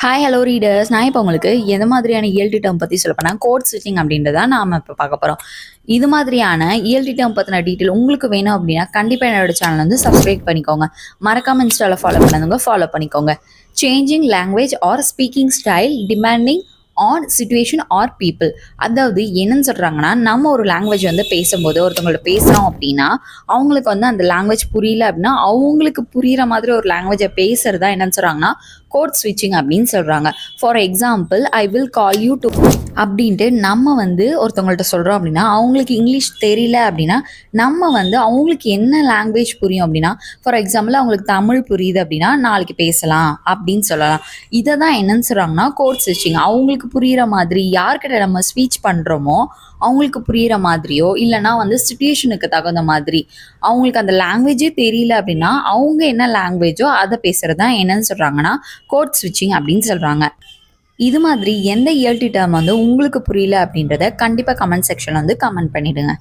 Hi hello readers. நான் இப்போ உங்களுக்கு எந்த மாதிரியான இஎல்டி டேர்ம் பற்றி சொல்ல போனால் கோட் ஸ்விட்சிங் அப்படின்றத நாம் இப்போ பார்க்க போகிறோம். இது மாதிரியான இஎல்டி டேர்ம் பற்றின டீட்டெயில் உங்களுக்கு வேணும் அப்படின்னா கண்டிப்பாக என்னோட சேனல் வந்து சப்ஸ்கிரைப் பண்ணிக்கோங்க. மறக்காமல் இன்ஸ்டாவில் ஃபாலோ பண்ணதுங்க ஃபாலோ பண்ணிக்கோங்க. Changing language or speaking style demanding on situation or people. அதாவது என்னன்னு சொல்கிறாங்கன்னா, நம்ம ஒரு லாங்குவேஜ் வந்து பேசும்போது ஒருத்தவங்கள்ட்ட பேசுகிறோம் அப்படின்னா அவங்களுக்கு வந்து அந்த லாங்குவேஜ் புரியல அப்படின்னா அவங்களுக்கு புரிகிற மாதிரி ஒரு லாங்குவேஜை பேசுகிறதா என்னன்னு சொல்கிறாங்கன்னா கோட் ஸ்விட்சிங் அப்படின்னு சொல்கிறாங்க. For example, I will call you to அப்படின்ட்டு நம்ம வந்து ஒருத்தவங்கள்ட்ட சொல்கிறோம் அப்படின்னா அவங்களுக்கு இங்கிலீஷ் தெரியல அப்படின்னா நம்ம வந்து அவங்களுக்கு என்ன லாங்குவேஜ் புரியும் அப்படின்னா, ஃபார் எக்ஸாம்பிள் அவங்களுக்கு தமிழ் புரியுது அப்படின்னா நாளைக்கு பேசலாம் அப்படின்னு சொல்லலாம். இதை தான் என்னன்னு சொல்கிறாங்கன்னா கோட் ஸ்விட்சிங். அவங்களுக்கு புரிகிற மாதிரி யார்கிட்ட நம்ம ஸ்பீச் பண்ணுறோமோ அவங்களுக்கு புரிகிற மாதிரியோ இல்லைனா வந்து சிச்சுவேஷனுக்கு தகுந்த மாதிரி அவங்களுக்கு அந்த லாங்குவேஜே தெரியல அப்படின்னா அவங்க என்ன லாங்குவேஜோ அதை பேசுகிறது தான் என்னன்னு சொல்கிறாங்கன்னா கோட் ஸ்விட்சிங் அப்படின்னு சொல்கிறாங்க. இது மாதிரி எந்த இஎல்டி டேர்ம் வந்து உங்களுக்கு புரியல அப்படின்றத கண்டிப்பாக கமெண்ட் செக்ஷனில் வந்து கமெண்ட் பண்ணிவிடுங்க.